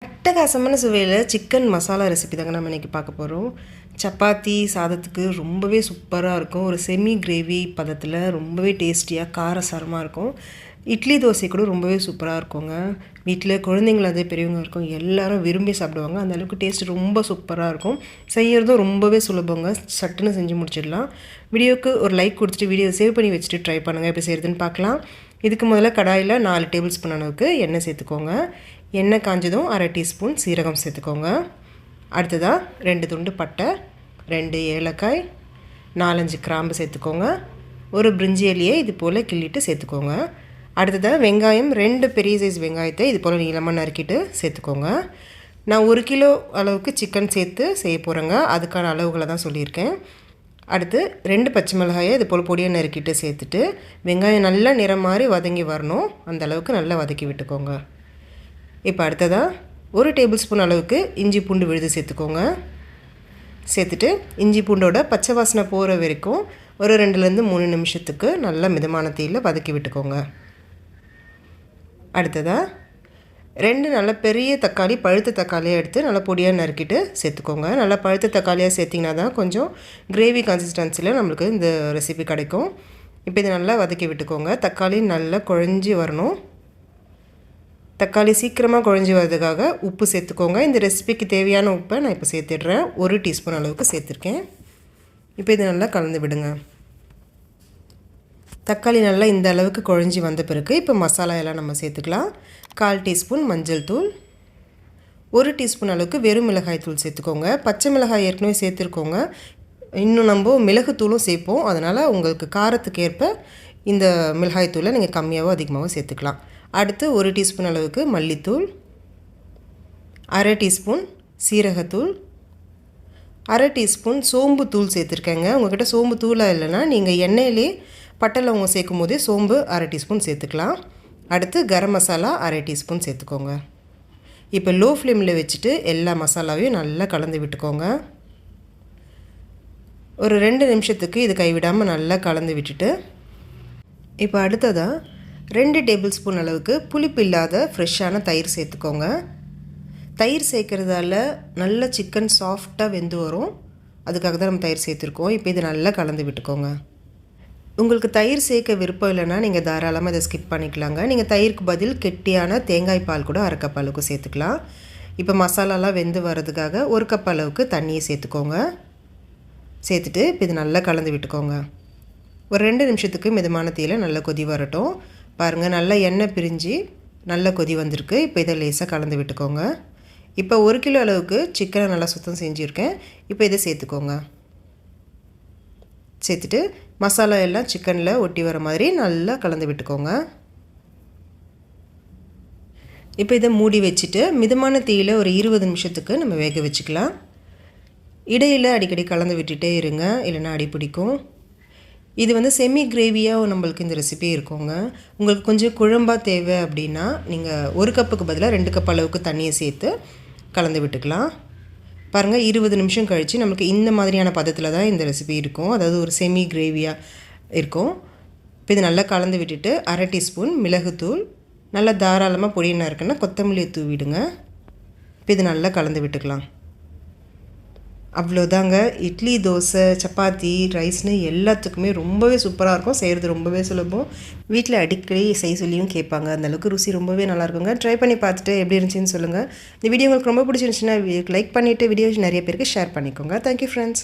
அட்டகாசமான சுவையில் chicken masala recipe தாங்க நம்ம இன்றைக்கி பார்க்க போகிறோம். சப்பாத்தி சாதத்துக்கு ரொம்பவே சூப்பராக இருக்கும். ஒரு செமி கிரேவி பதத்தில் ரொம்பவே டேஸ்டியாக காரசாரமாக இருக்கும். இட்லி தோசை கூட ரொம்பவே சூப்பராக இருக்குங்க. வீட்டில் குழந்தைங்களாவது பெரியவங்க இருக்கும் எல்லோரும் விரும்பி சாப்பிடுவாங்க. அந்த அளவுக்கு டேஸ்ட் ரொம்ப சூப்பராக இருக்கும். செய்கிறதும் ரொம்பவே சுலபங்க. சட்டுன்னு செஞ்சு முடிச்சிடலாம். வீடியோவுக்கு ஒரு லைக் கொடுத்துட்டு வீடியோ சேவ் பண்ணி வச்சுட்டு ட்ரை பண்ணுங்கள். எப்படி செய்கிறதுன்னு பார்க்கலாம். இதுக்கு முதல்ல கடாயில் 4 டேபிள் ஸ்பூன் அளவுக்கு எண்ணெய் சேர்த்துக்கோங்க. எண்ணெய் காஞ்சதும் 1/2 டீஸ்பூன் சீரகம் சேர்த்துக்கோங்க. அடுத்ததாக 2 துண்டு பட்டை, 2 ஏலக்காய், 4-5 கிராம்பு சேர்த்துக்கோங்க. ஒரு பிரிஞ்சி இலையை இது போல் கிள்ளிட்டு சேர்த்துக்கோங்க. அடுத்ததாக வெங்காயம் 2 பெரிய சைஸ் வெங்காயத்தை இது போல் நீளமாக நறுக்கிட்டு சேர்த்துக்கோங்க. நான் 1 கிலோ அளவுக்கு சிக்கன் சேர்த்து செய்ய போகிறேங்க. அதுக்கான அளவுகளை தான் சொல்லியிருக்கேன். அடுத்து 2 பச்சை மிளகாயை இது போல் பொடியை நறுக்கிட்டு சேர்த்துட்டு வெங்காயம் நல்லா நிறம் மாதிரி வதங்கி வரணும். அந்த அளவுக்கு நல்லா வதக்கி விட்டுக்கோங்க. இப்போ அடுத்ததாக 1 டேபிள் ஸ்பூன் அளவுக்கு இஞ்சி பூண்டு விழுது சேர்த்துக்கோங்க. சேர்த்துட்டு இஞ்சி பூண்டோட பச்சை வாசனை போகிற வரைக்கும் ஒரு 2லேருந்து 3 நிமிஷத்துக்கு நல்லா மிதமான தீயில் வதக்கி விட்டுக்கோங்க. அடுத்ததாக 2 நல்ல பெரிய தக்காளி, பழுத்த தக்காளியாக எடுத்து நல்லா பொடியாக நறுக்கிட்டு சேர்த்துக்கோங்க. நல்லா பழுத்த தக்காளியாக சேர்த்திங்கன்னா தான் கொஞ்சம் கிரேவி கன்சிஸ்டன்சியில் நம்மளுக்கு இந்த ரெசிபி கிடைக்கும். இப்போ இதை நல்லா வதக்கி விட்டுக்கோங்க. தக்காளி நல்லா குழஞ்சி வரணும். தக்காளி சீக்கிரமாக குழஞ்சி வரதுக்காக உப்பு சேர்த்துக்கோங்க. இந்த ரெசிபிக்கு தேவையான உப்பை நான் இப்போ சேர்த்துடுறேன். 1 டீஸ்பூன் அளவுக்கு சேர்த்துருக்கேன். இப்போ இதை நல்லா கலந்து விடுங்க. தக்காளி நல்லா இந்த அளவுக்கு குழஞ்சி வந்த பிறகு இப்போ மசாலா எல்லாம் நம்ம சேர்த்துக்கலாம். 1/4 டீஸ்பூன் மஞ்சள் தூள், 1 டீஸ்பூன் அளவுக்கு வெறும் மிளகாய் தூள் சேர்த்துக்கோங்க. பச்சை மிளகாய் ஏற்கனவே சேர்த்துருக்கோங்க. இன்னும் நம்ம மிளகுத்தூளும் சேர்ப்போம். அதனால் உங்களுக்கு காரத்துக்கு ஏற்ப இந்த மிளகாய் தூளை நீங்கள் கம்மியாகவோ அதிகமாகவோ சேர்த்துக்கலாம். அடுத்து 1 டீஸ்பூன் அளவுக்கு மல்லித்தூள், 1/2 டீஸ்பூன் சீரகத்தூள், 1/2 டீஸ்பூன் சோம்பு தூள் சேர்த்துருக்கேங்க. உங்கள்கிட்ட சோம்பு தூளாக இல்லைன்னா நீங்கள் எண்ணெயிலே பட்டை லவங்கம் சேர்க்கும் போதே சோம்பு 1/2 டீஸ்பூன் சேர்த்துக்கலாம். அடுத்து கரம் மசாலா 1/2 டீஸ்பூன் சேர்த்துக்கோங்க. இப்போ லோ ஃப்ளேமில் வச்சுட்டு எல்லா மசாலாவையும் நல்லா கலந்து விட்டுக்கோங்க. ஒரு 2 நிமிஷத்துக்கு இது கைவிடாமல் நல்லா கலந்து விட்டுட்டு இப்போ அடுத்ததாக 2 டேபிள் ஸ்பூன் அளவுக்கு புளிப்பு இல்லாத ஃப்ரெஷ்ஷான தயிர் சேர்த்துக்கோங்க. தயிர் சேர்க்குறதால நல்ல சிக்கன் சாஃப்டாக வெந்து வரும். அதுக்காக தான் நம்ம தயிர் சேர்த்துருக்கோம். இப்போ இதை நல்லா கலந்து விட்டுக்கோங்க. உங்களுக்கு தயிர் சேர்க்க விருப்பம் இல்லைன்னா நீங்கள் தாராளமாக இதை ஸ்கிப் பண்ணிக்கலாங்க. நீங்கள் தயிருக்கு பதில் கெட்டியான தேங்காய் பால் கூட 1/2 கப் அளவுக்கு சேர்த்துக்கலாம். இப்போ மசாலாலாம் வெந்து வர்றதுக்காக 1 கப் அளவுக்கு தண்ணியை சேர்த்துக்கோங்க. சேர்த்துட்டு இப்போ இது நல்லா கலந்து விட்டுக்கோங்க. ஒரு 2 நிமிஷத்துக்கு மிதமான தீயில் நல்லா கொதி வரட்டும். பாருங்கள், நல்லா எண்ணெய் பிரிஞ்சு நல்லா கொதி வந்திருக்கு. இப்போ இதை லேசாக கலந்து விட்டுக்கோங்க. இப்போ 1 கிலோ அளவுக்கு சிக்கனை நல்லா சுத்தம் செஞ்சுருக்கேன். இப்போ இதை சேர்த்துக்கோங்க. சேர்த்துட்டு மசாலா எல்லாம் சிக்கனில் ஒட்டி வர மாதிரி நல்லா கலந்து விட்டுக்கோங்க. இப்போ இதை மூடி வச்சுட்டு மிதமான தீயில் ஒரு 20 நிமிஷத்துக்கு நம்ம வேக வச்சுக்கலாம். இடையில் அடிக்கடி கலந்து விட்டுட்டே இருங்க, இல்லைன்னா அடி பிடிக்கும். இது செமி கிரேவியாக நம்மளுக்கு இந்த ரெசிபி இருக்குங்க. உங்களுக்கு கொஞ்சம் குழம்பாக தேவை அப்படின்னா நீங்கள் 1 கப்புக்கு பதிலாக 2 கப் அளவுக்கு தண்ணியை சேர்த்து கலந்து விட்டுக்கலாம். பாருங்கள், 20 நிமிஷம் கழித்து நம்மளுக்கு இந்த மாதிரியான பதத்தில் தான் இந்த ரெசிபி இருக்கும். அதாவது ஒரு செமி கிரேவியாக இருக்கும். இப்போ இது நல்லா கலந்து விட்டுட்டு 1/2 டீஸ்பூன் மிளகுத்தூள், நல்லா தாராளமாக பொடியினா இருக்குன்னா கொத்தமல்லியை தூவிடுங்க. இப்போ இது நல்லா கலந்து விட்டுக்கலாம். அவ்வளோதாங்க. இட்லி, தோசை, சப்பாத்தி, ரைஸ்னு எல்லாத்துக்குமே ரொம்பவே சூப்பராக இருக்கும். செய்கிறது ரொம்பவே சுலபம். வீட்டில் அடிக்கடி செய்ய சொல்லியும் கேட்பாங்க. அந்தளவுக்கு ருசி ரொம்பவே நல்லாயிருக்குங்க. ட்ரை பண்ணி பார்த்துட்டு எப்படி இருந்துச்சுன்னு சொல்லுங்கள். இந்த வீடியோ உங்களுக்கு ரொம்ப பிடிச்சிருந்துச்சுன்னா லைக் பண்ணிவிட்டு வீடியோ நிறைய பேருக்கு ஷேர் பண்ணிக்கோங்க. Thank you friends.